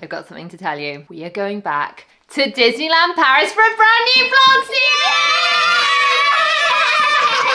I've got something to tell you. We are going back to Disneyland Paris for a brand new vlog series!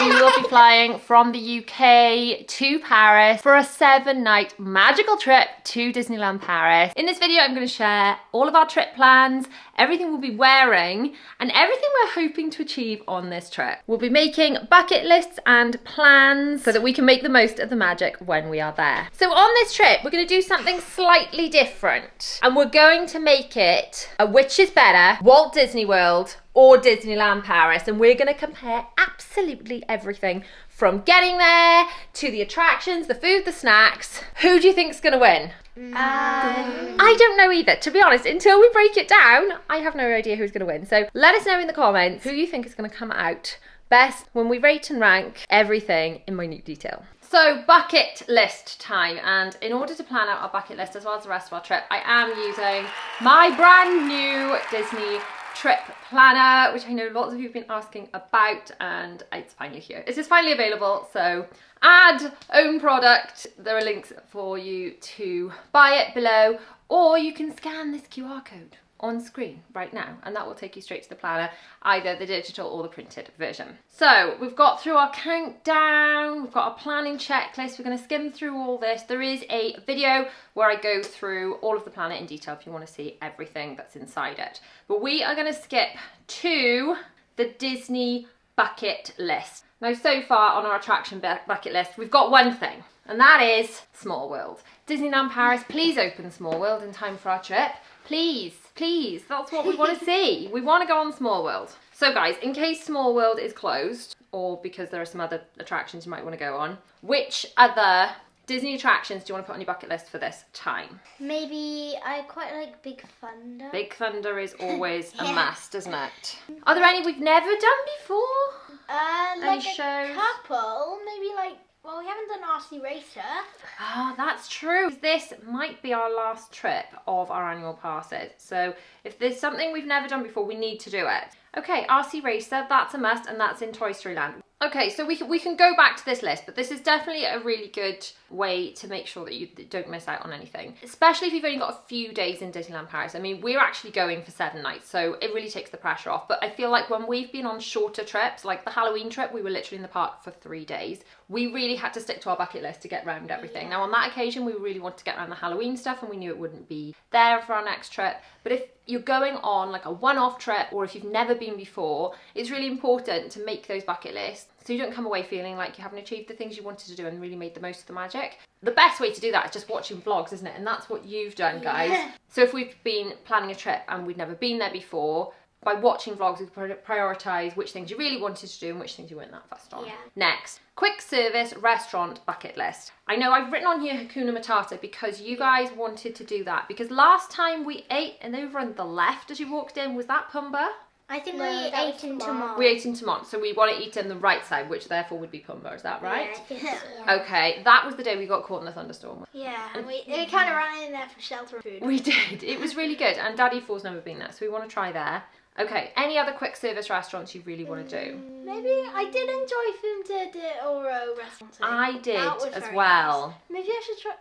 We will be flying from the UK to Paris for a 7-night magical trip to Disneyland Paris. In this video, I'm going to share all of our trip plans, everything we'll be wearing, and everything we're hoping to achieve on this trip. We'll be making bucket lists and plans so that we can make the most of the magic when we are there. So on this trip, we're going to do something slightly different, and we're going to make it a which is better, Walt Disney World or Disneyland Paris, and we're going to compare absolutely everything from getting there to the attractions, the food, the snacks. Who do you think's going to win? I don't know either, to be honest. Until we break it down, I have no idea who's going to win. So let us know in the comments who you think is going to come out best when we rate and rank everything in minute detail. So bucket list time, and in order to plan out our bucket list as well as the rest of our trip, I am using my brand new Disney trip planner, which I know lots of you have been asking about, and it's finally here. It is finally available, so add own product. There are links for you to buy it below, or you can scan this QR code on screen right now, and that will take you straight to the planner, either the digital or the printed version. So we've got through our countdown, we've got our planning checklist. We're going to skim through all this. There is a video where I go through all of the planner in detail if you want to see everything that's inside it. But we are going to skip to the Disney bucket list. Now, so far on our attraction bucket list, we've got one thing, and that is Small World. Disneyland Paris, please open Small World in time for our trip. Please, please, that's what we want to see. We want to go on Small World. So guys, in case Small World is closed, or because there are some other attractions you might want to go on, which other Disney attractions do you want to put on your bucket list for this time? Maybe I quite like Big Thunder. Big Thunder is always a must, isn't it? Are there any we've never done before? Like shows? a couple, maybe like, well, we haven't done RC Racer. Oh, that's true. This might be our last trip of our annual passes. So if there's something we've never done before, we need to do it. Okay, RC Racer, that's a must, and that's in Toy Story Land. Okay, so we can go back to this list, but this is definitely a really good way to make sure that you don't miss out on anything, especially if you've only got a few days in Disneyland Paris. I mean, we're actually going for 7 nights, so it really takes the pressure off. But I feel like when we've been on shorter trips, like the Halloween trip, we were literally in the park for 3 days. We really had to stick to our bucket list to get around everything. Now, on that occasion, we really wanted to get around the Halloween stuff, and we knew it wouldn't be there for our next trip. But if you're going on like a one-off trip, or if you've never been before, it's really important to make those bucket lists so you don't come away feeling like you haven't achieved the things you wanted to do and really made the most of the magic. The best way to do that is just watching vlogs, isn't it? And that's what you've done, guys. Yeah. So if we've been planning a trip and we'd never been there before, by watching vlogs, we prioritise which things you really wanted to do and which things you weren't that fussed on. Yeah. Next, quick service restaurant bucket list. I know I've written on here Hakuna Matata because you guys wanted to do that. Because last time we ate, and over on the left as you walked in, was that Pumbaa? I think we ate in Timon. We ate in Timon, so we want to eat on the right side, which therefore would be Pumbaa, is that right? Yeah, I think so, yeah. Okay, that was the day we got caught in the thunderstorm. Yeah, and we kind of ran in there for shelter and food. We did, it was really good, and Daddy Four's never been there, so we want to try there. Okay, any other quick service restaurants you really want to do? Maybe I did enjoy Fumta de Oro restaurant. I did as well. Nice.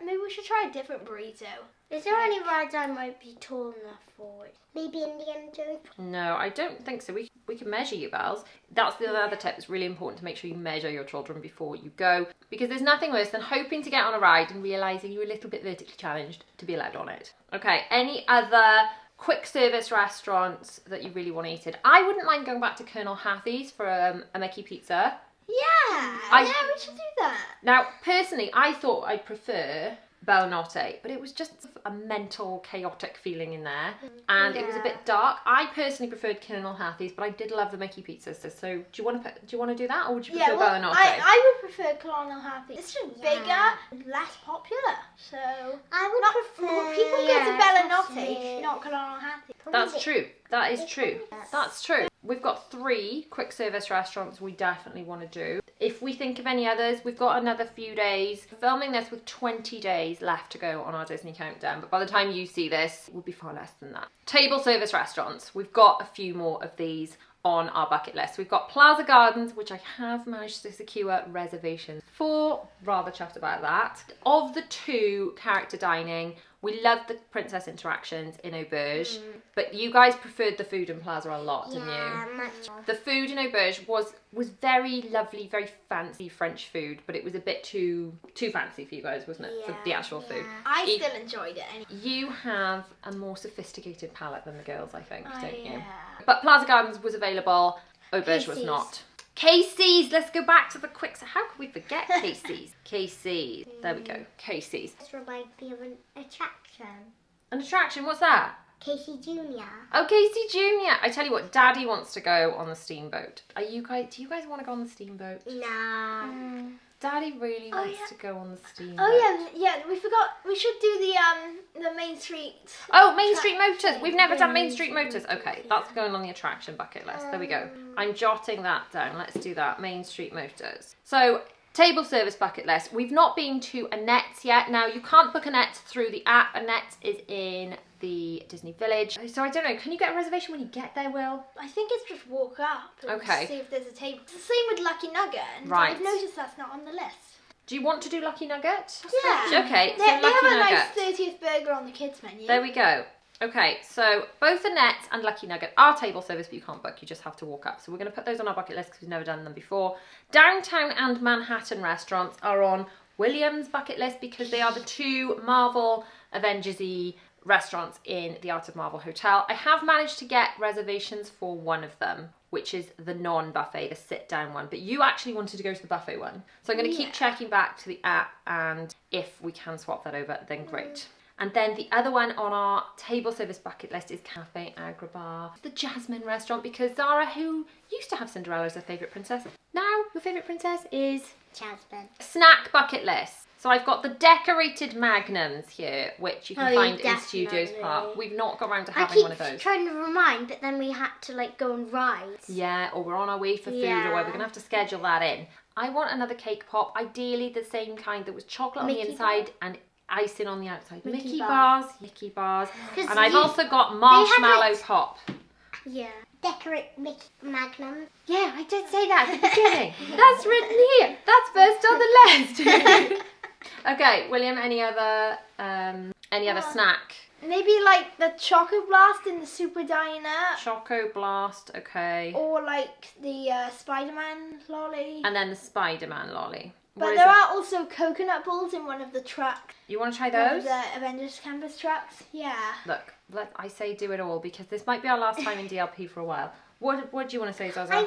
Maybe we should try a different burrito. Is there any rides I might be tall enough for? Maybe Indiana Jones? No, I don't think so. We can measure you, Bells. That's the other tip. It's really important to make sure you measure your children before you go, because there's nothing worse than hoping to get on a ride and realising you're a little bit vertically challenged to be allowed on it. Okay, any other quick service restaurants that you really want to eat at? I wouldn't mind going back to Colonel Hathie's for a Mickey pizza. Yeah, we should do that. Now, personally, I thought I'd prefer Belnotte, but it was just a mental, chaotic feeling in there, and it was a bit dark. I personally preferred Colonel Hathie's, but I did love the Mickey pizzas. So, do you want to do that, or would you prefer Belnotte? I would prefer Colonel Hathie's. It's just bigger, less popular. So I would prefer. People go to Belnotte, not Colonel Hathie's. That's true. That is true. That's true. We've got 3 quick service restaurants we definitely want to do. If we think of any others, we've got another few days. We're filming this with 20 days left to go on our Disney countdown, but by the time you see this, it will be far less than that. Table service restaurants. We've got a few more of these on our bucket list. We've got Plaza Gardens, which I have managed to secure reservations for. Rather chuffed about that. Of the 2 character dining, We loved the princess interactions in Auberge, but you guys preferred the food in Plaza a lot, didn't you? Much. The food in Auberge was very lovely, very fancy French food, but it was a bit too fancy for you guys, wasn't it? For the actual food. I still enjoyed it. You have a more sophisticated palate than the girls, I think, don't you? Yeah. But Plaza Gardens was available, Auberge was not. Casey's, let's go back to the quick. How could we forget Casey's? Casey's, there we go. Casey's. This reminds me of an attraction. An attraction, what's that? Casey Jr. Oh, Casey Jr. I tell you what, Daddy wants to go on the steamboat. Do you guys want to go on the steamboat? No. Daddy really wants to go on the steamboat. Oh yeah, we forgot. We should do the Main Street. Oh, Main Street Motors. We've never done Main Street Motors. Okay, that's going on the attraction bucket list. There we go. I'm jotting that down. Let's do that. Main Street Motors. So, table service bucket list. We've not been to Annette's yet. Now, you can't book Annette through the app. Annette is in the Disney Village. So I don't know, can you get a reservation when you get there, Will? I think it's just walk up and see if there's a table. It's the same with Lucky Nugget, and I've noticed that's not on the list. Do you want to do Lucky Nugget? Yeah. Okay, so they Lucky have a Nugget. nice 30th burger on the kids menu. There we go. Okay, so both Annette and Lucky Nugget are table service, but you can't book, you just have to walk up. So we're going to put those on our bucket list because we've never done them before. Downtown and Manhattan restaurants are on William's bucket list because they are the two Marvel Avengers-y restaurants in the Art of Marvel Hotel. I have managed to get reservations for one of them, which is the non-buffet, the sit-down one. But you actually wanted to go to the buffet one. So I'm going to keep checking back to the app, and if we can swap that over, then great. And then the other one on our table service bucket list is Cafe Agrabah, the Jasmine restaurant, because Zara, who used to have Cinderella as her favourite princess, now your favourite princess is Jasmine. Snack bucket list. So I've got the decorated magnums here, which you can find in Studios Park. We've not got around to having one of those. I keep trying to remind, but then we had to go and ride. Yeah, or we're on our way for food, or we're going to have to schedule that in. I want another cake pop, ideally the same kind that was chocolate on the inside and icing on the outside. Mickey bars. And I've also got marshmallow pop. Yeah. Decorate Mickey Magnum. Yeah, I did say that at the beginning. That's written here. That's first on the list. Okay, William, any other snack? Maybe the Choco Blast in the Super Diner. Choco Blast, okay. Or the Spider-Man lolly. And then the Spider-Man lolly. But there are also coconut balls in one of the trucks. You want to try those? The Avengers Campus trucks, yeah. Look, I say do it all because this might be our last time in DLP for a while. What do you want to say, Zaza? I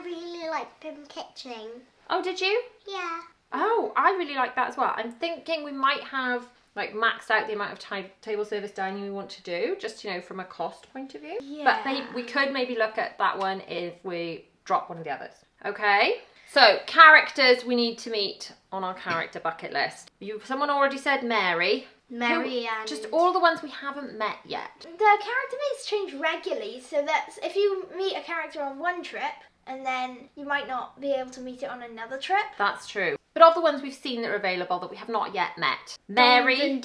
really liked them kitchen. Oh, did you? Yeah. Oh, I really like that as well. I'm thinking we might have maxed out the amount of table service dining we want to do, just from a cost point of view. Yeah. But we could maybe look at that one if we drop one of the others. Okay. So characters we need to meet on our character bucket list. Someone already said Mary. Mary and... Just all the ones we haven't met yet. The character mates change regularly, so that's if you meet a character on one trip, and then you might not be able to meet it on another trip. That's true. But of the ones we've seen that are available that we have not yet met. Mary.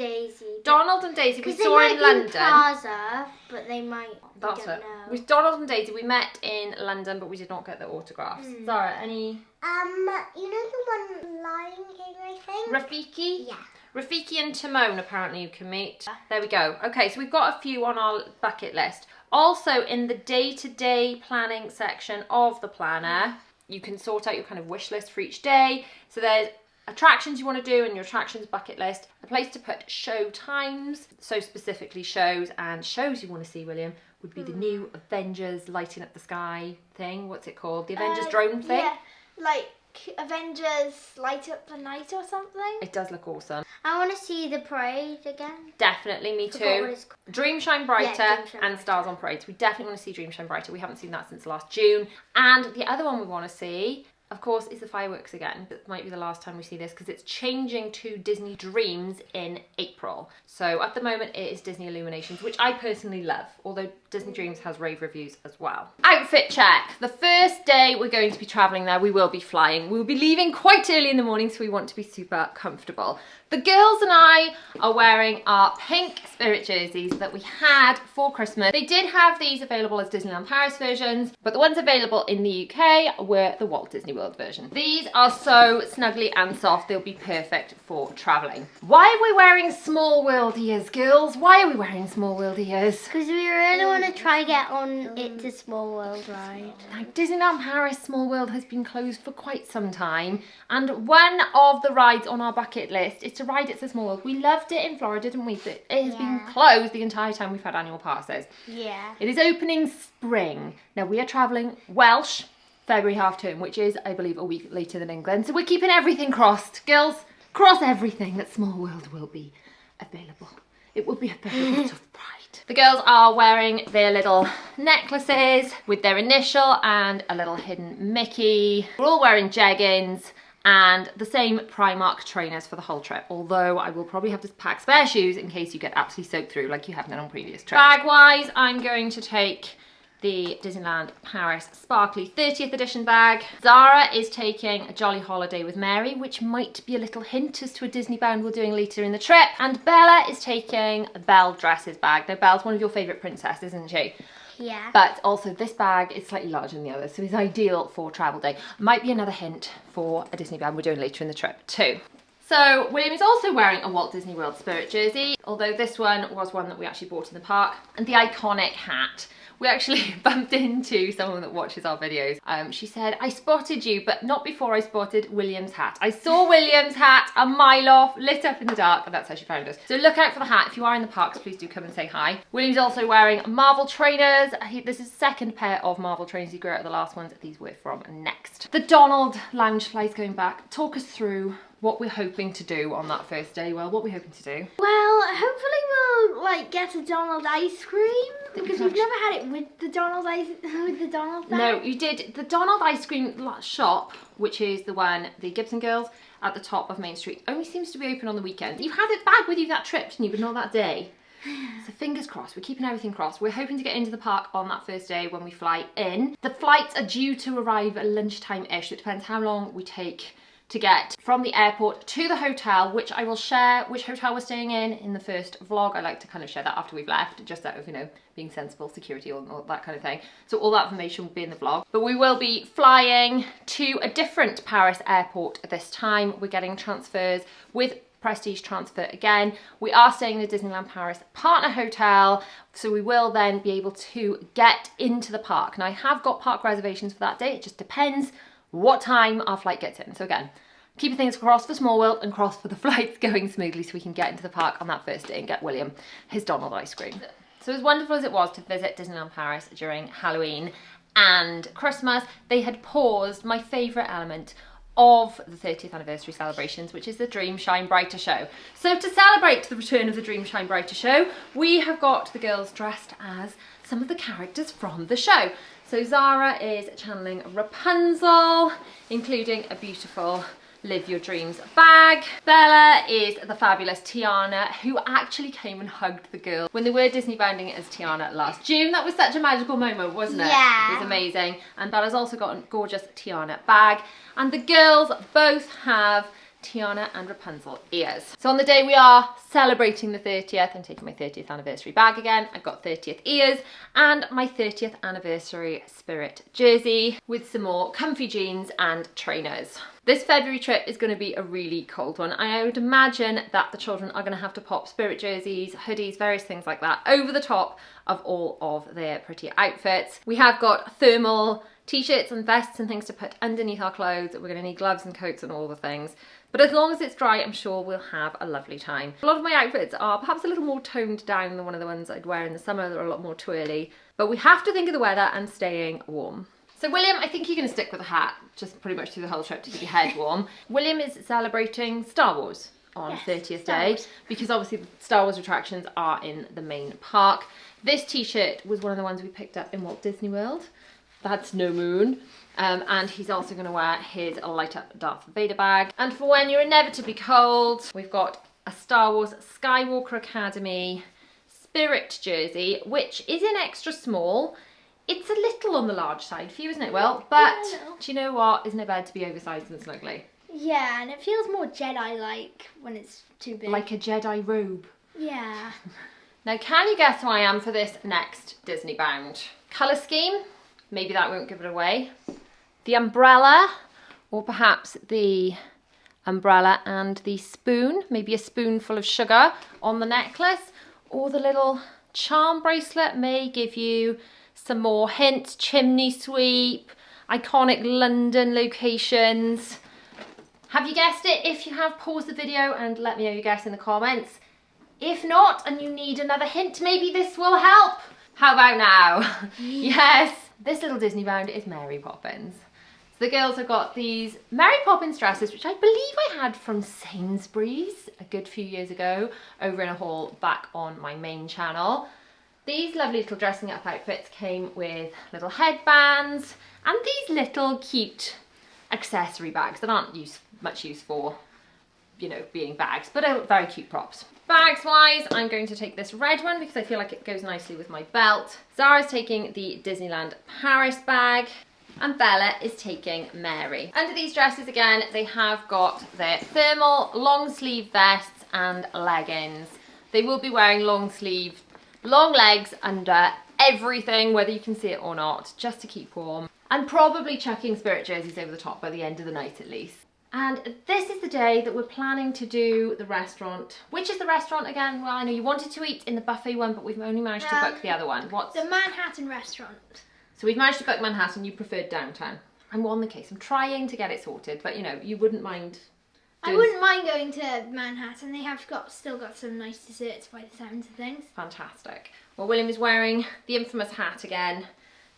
Donald and Daisy we saw in London. Plaza, but they might... That's it. With Donald and Daisy we met in London, but we did not get their autographs. Zara, any... you know the one Lion King, I think? Rafiki? Yeah. Rafiki and Timon apparently you can meet. There we go. Okay, so we've got a few on our bucket list. Also, in the day-to-day planning section of the planner, you can sort out your kind of wish list for each day. So there's attractions you want to do in your attractions bucket list, a place to put show times, so specifically shows, and shows you want to see, William, would be the new Avengers lighting up the sky thing. What's it called? The Avengers drone thing? Yeah, Avengers Light Up the Night or something. It does look awesome. I want to see the parade again. Definitely, me too. Dream Shine Brighter and Stars on Parade. So we definitely want to see Dream Shine Brighter. We haven't seen that since last June. And the other one we want to see, of course, is the fireworks again. It might be the last time we see this because it's changing to Disney Dreams in April. So at the moment it is Disney Illuminations, which I personally love, although Disney Dreams has rave reviews as well. Outfit check. The first day we're going to be traveling there, we will be flying. We'll be leaving quite early in the morning, so we want to be super comfortable. The girls and I are wearing our pink Spirit jerseys that we had for Christmas. They did have these available as Disneyland Paris versions, but the ones available in the UK were the Walt Disney Disney World version. These are so snuggly and soft, they'll be perfect for travelling. Why are we wearing Small World ears, girls? Why are we wearing Small World ears? Because we really want to try get on it to Small World ride. Now, Disneyland Paris Small World has been closed for quite some time, and one of the rides on our bucket list is to ride It's a Small World. We loved it in Florida, didn't we? But it has been closed the entire time we've had annual passes. Yeah. It is opening spring. Now, we are travelling Welsh February half term, which is, I believe, a week later than England. So we're keeping everything crossed. Girls, cross everything that Small World will be available. It will be a very lot of pride. The girls are wearing their little necklaces with their initial and a little hidden Mickey. We're all wearing jeggings and the same Primark trainers for the whole trip, although I will probably have to pack spare shoes in case you get absolutely soaked through like you have done on previous trips. Bag-wise, I'm going to take the Disneyland Paris Sparkly 30th edition bag. Zara is taking a Jolly Holiday with Mary, which might be a little hint as to a Disney bound we're doing later in the trip. And Bella is taking a Belle Dresses bag. Now, Belle's one of your favourite princesses, isn't she? Yeah. But also this bag is slightly larger than the others, so it's ideal for travel day. Might be another hint for a Disney band we're doing later in the trip too. So William is also wearing a Walt Disney World Spirit jersey, although this one was one that we actually bought in the park. And the iconic hat. We actually bumped into someone that watches our videos. She said, I spotted you, but not before I spotted William's hat. I saw William's hat a mile off, lit up in the dark, and that's how she found us. So look out for the hat. If you are in the parks, please do come and say hi. William's also wearing Marvel trainers. This is the second pair of Marvel trainers he grew out of the last ones. These were from Next. The Donald Loungefly is going back. Talk us through what we're hoping to do on that first day. Well, what we're hoping to do? Well, hopefully we'll get a Donald ice cream because we've never had it with the Donald bag. No, you did. The Donald ice cream shop, which is the one, the Gibson Girls, at the top of Main Street, only seems to be open on the weekend. You had it back with you that trip, didn't you? But not that day. So fingers crossed, we're keeping everything crossed. We're hoping to get into the park on that first day when we fly in. The flights are due to arrive at lunchtime-ish, so it depends how long we take to get from the airport to the hotel, which I will share which hotel we're staying in the first vlog. I like to kind of share that after we've left, just out of, you know, being sensible, security, all that kind of thing. So all that information will be in the vlog. But we will be flying to a different Paris airport this time. We're getting transfers with Prestige transfer again. We are staying in the Disneyland Paris partner hotel, so we will then be able to get into the park. Now, I have got park reservations for that day. It just depends what time our flight gets in. So again, keeping things crossed for Small World and crossed for the flights going smoothly so we can get into the park on that first day and get William his Donald ice cream. So as wonderful as it was to visit Disneyland Paris during Halloween and Christmas, they had paused my favourite element of the 30th anniversary celebrations, which is the Dream Shine Brighter show. So to celebrate the return of the Dream Shine Brighter show, we have got the girls dressed as some of the characters from the show. So Zara is channeling Rapunzel, including a beautiful Live Your Dreams bag. Bella is the fabulous Tiana, who actually came and hugged the girl when they were Disney bounding as Tiana last June. That was such a magical moment, wasn't it? Yeah. It was amazing. And Bella's also got a gorgeous Tiana bag. And the girls both have Tiana and Rapunzel ears. So on the day we are celebrating the 30th, I'm taking my 30th anniversary bag again. I've got 30th ears and my 30th anniversary Spirit jersey with some more comfy jeans and trainers. This February trip is going to be a really cold one. I would imagine that the children are going to have to pop Spirit jerseys, hoodies, various things like that over the top of all of their pretty outfits. We have got thermal t-shirts and vests and things to put underneath our clothes. We're going to need gloves and coats and all the things. But as long as it's dry, I'm sure we'll have a lovely time. A lot of my outfits are perhaps a little more toned down than one of the ones I'd wear in the summer. They're a lot more twirly. But we have to think of the weather and staying warm. So William, I think you're going to stick with a hat just pretty much through the whole trip to keep your head warm. William is celebrating Star Wars on 30th day because obviously the Star Wars attractions are in the main park. This t-shirt was one of the ones we picked up in Walt Disney World. That's no moon. And he's also going to wear his light up Darth Vader bag. And for when you're inevitably cold, we've got a Star Wars Skywalker Academy Spirit jersey, which is in extra small. It's a little on the large side for you, isn't it, Will? But do you know what? Isn't it better to be oversized and snuggly? Yeah, and it feels more Jedi-like when it's too big. Like a Jedi robe. Yeah. Now, can you guess who I am for this next Disney bound? Colour scheme? Maybe that won't give it away. The umbrella or perhaps the umbrella and the spoon, maybe a spoonful of sugar on the necklace, or the little charm bracelet may give you some more hints. Chimney sweep, iconic London locations. Have you guessed it? If you have, pause the video and let me know your guess in the comments. If not, and you need another hint, maybe this will help. How about now? Yes, this little Disney bound is Mary Poppins. So the girls have got these Mary Poppins dresses, which I believe I had from Sainsbury's a good few years ago, over in a haul back on my main channel. These lovely little dressing up outfits came with little headbands and these little cute accessory bags that aren't much use for, you know, being bags, but are very cute props. Bags wise, I'm going to take this red one because I feel like it goes nicely with my belt. Zara's taking the Disneyland Paris bag, and Bella is taking Mary. Under these dresses again, they have got their thermal long sleeve vests and leggings. They will be wearing long sleeve, long legs under everything, whether you can see it or not, just to keep warm. And probably chucking spirit jerseys over the top by the end of the night at least. And this is the day that we're planning to do the restaurant. Which is the restaurant again? Well, I know you wanted to eat in the buffet one, but we've only managed to book the other one. What's the Manhattan restaurant? So we've managed to book Manhattan, you preferred downtown. I'm on the case, I'm trying to get it sorted, but you know, you wouldn't mind I wouldn't mind going to Manhattan. They have still got some nice desserts by the sounds of things. Fantastic. Well, William is wearing the infamous hat again,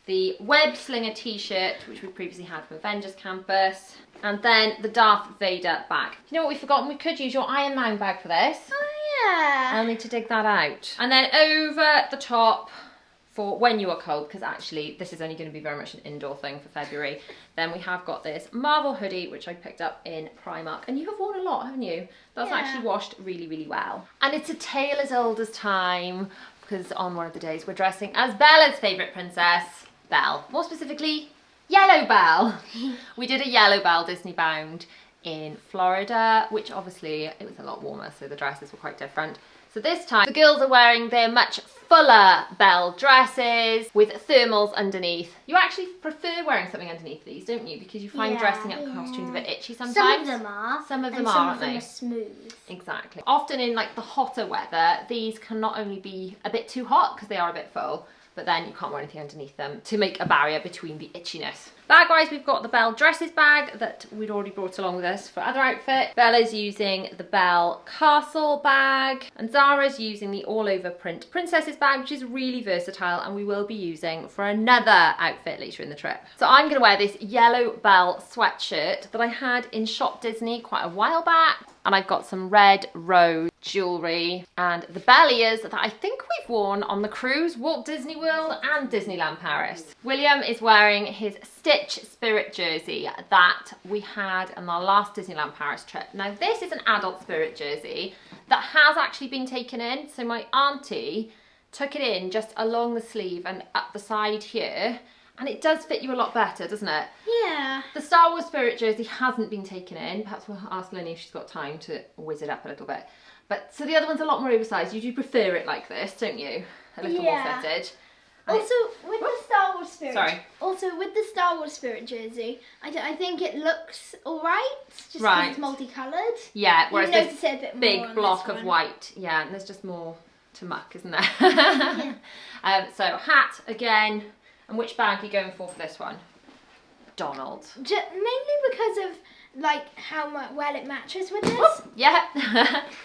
the web slinger t-shirt, which we previously had from Avengers Campus, and then the Darth Vader bag. You know what we've forgotten? We could use your Iron Man bag for this. Oh yeah. I'll need to dig that out. And then over the top, for when you are cold, because actually this is only going to be very much an indoor thing for February, then we have got this Marvel hoodie, which I picked up in Primark. And you have worn a lot, haven't you? That's actually washed really, really well. And it's a tale as old as time, because on one of the days we're dressing as Bella's favourite princess, Belle. More specifically, Yellow Belle. We did a Yellow Belle Disney bound in Florida, which obviously it was a lot warmer, so the dresses were quite different. So this time, the girls are wearing their much fuller Belle dresses with thermals underneath. You actually prefer wearing something underneath these, don't you? Because you find dressing up costumes a bit itchy sometimes. Some of them are. Some of them are, aren't they? Some of them are smooth. Exactly. Often in like the hotter weather, these can not only be a bit too hot because they are a bit full, but then you can't wear anything underneath them to make a barrier between the itchiness. Bag-wise, we've got the Belle dresses bag that we'd already brought along with us for other outfit. Bella's using the Belle Castle bag, and Zara's using the all-over print princesses bag, which is really versatile and we will be using for another outfit later in the trip. So I'm gonna wear this yellow Belle sweatshirt that I had in Shop Disney quite a while back, and I've got some red rose jewellery and the Belle ears that I think we've worn on the cruise, Walt Disney World and Disneyland Paris. William is wearing his Stitch Spirit jersey that we had on our last Disneyland Paris trip. Now this is an adult Spirit jersey that has actually been taken in, so my auntie took it in just along the sleeve and up the side here, and it does fit you a lot better, doesn't it? Yeah. The Star Wars Spirit jersey hasn't been taken in. Perhaps we'll ask Lenny if she's got time to whiz it up a little bit. But so the other one's a lot more oversized. You do prefer it like this, don't you? A little more fitted. Also, with the Star Wars Spirit. Sorry. Also, with the Star Wars Spirit jersey, I think it looks alright, just because it's multicoloured. Yeah, whereas you notice it a bit more big on block this of one. white. Yeah, and there's just more to muck, isn't there? So hat again. And which bag are you going for this one? Donald. Mainly because of like how well it matches with this. Oh, yeah.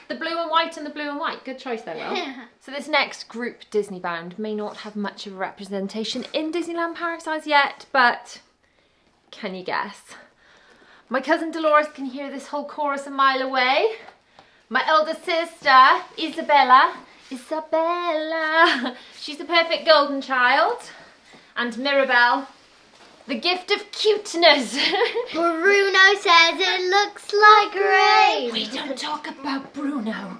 The blue and white and the blue and white. Good choice there, Will. Yeah. So this next group Disney bound may not have much of a representation in Disneyland Paris as yet, but can you guess? My cousin Dolores can hear this whole chorus a mile away. My elder sister, Isabella. She's the perfect golden child. And Mirabelle, the gift of cuteness. Bruno says it looks like rain. We don't talk about Bruno.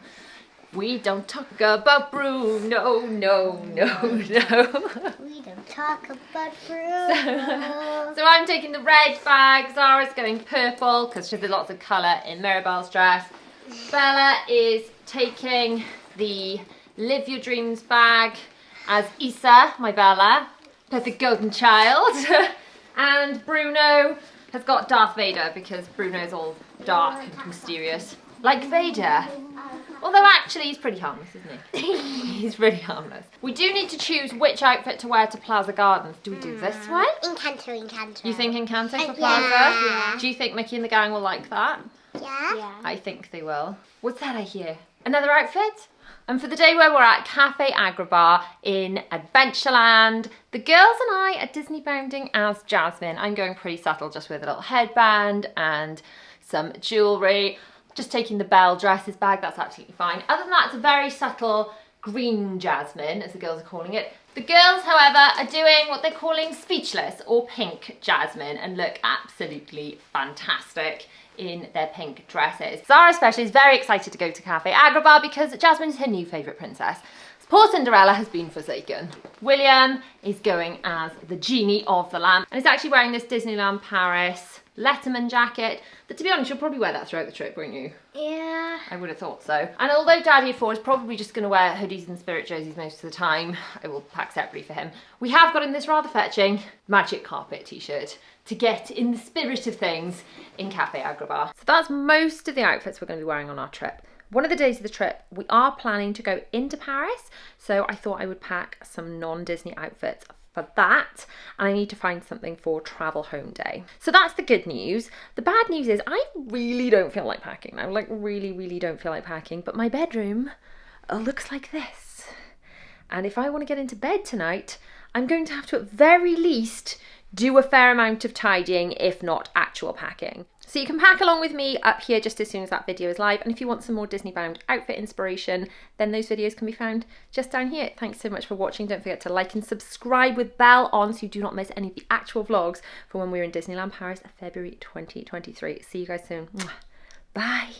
We don't talk about Bruno, no. We don't talk about Bruno. So I'm taking the red bag. Zara's going purple because there's lots of colour in Mirabelle's dress. Bella is taking the Live Your Dreams bag as Isa, my Bella. Perfect golden child. And Bruno has got Darth Vader because Bruno's all dark and mysterious. Like Vader. Although actually he's pretty harmless, isn't he? He's pretty harmless. We do need to choose which outfit to wear to Plaza Gardens. Do we do this one? Encanto. You think Encanto for Plaza? Yeah. Do you think Mickey and the gang will like that? Yeah. I think they will. What's that I hear? Another outfit? And for the day where we're at Cafe Agrabah in Adventureland, the girls and I are Disney bounding as Jasmine. I'm going pretty subtle, just with a little headband and some jewellery. Just taking the Belle dresses bag, that's absolutely fine. Other than that, it's a very subtle green Jasmine, as the girls are calling it. The girls, however, are doing what they're calling speechless or pink Jasmine and look absolutely fantastic in their pink dresses. Zara especially is very excited to go to Cafe Agrabah because Jasmine is her new favourite princess. Poor Cinderella has been forsaken. William is going as the genie of the lamp and is actually wearing this Disneyland Paris Letterman jacket that, to be honest, you'll probably wear that throughout the trip, won't you? Yeah. I would have thought so. And although Daddy of 4 is probably just going to wear hoodies and spirit jerseys most of the time, I will pack separately for him. We have got him this rather fetching magic carpet t-shirt to get in the spirit of things in Cafe Agrabah. So that's most of the outfits we're going to be wearing on our trip. One of the days of the trip, we are planning to go into Paris, so I thought I would pack some non-Disney outfits for that, and I need to find something for travel home day. So that's the good news. The bad news is I really don't feel like packing now, like really don't feel like packing, but my bedroom looks like this. And if I want to get into bed tonight, I'm going to have to at very least do a fair amount of tidying, if not actual packing. So you can pack along with me up here just as soon as that video is live. And if you want some more Disney bound outfit inspiration, then those videos can be found just down here. Thanks so much for watching. Don't forget to like and subscribe with bell on so you do not miss any of the actual vlogs for when we're in Disneyland Paris, February 2023. See you guys soon. Bye.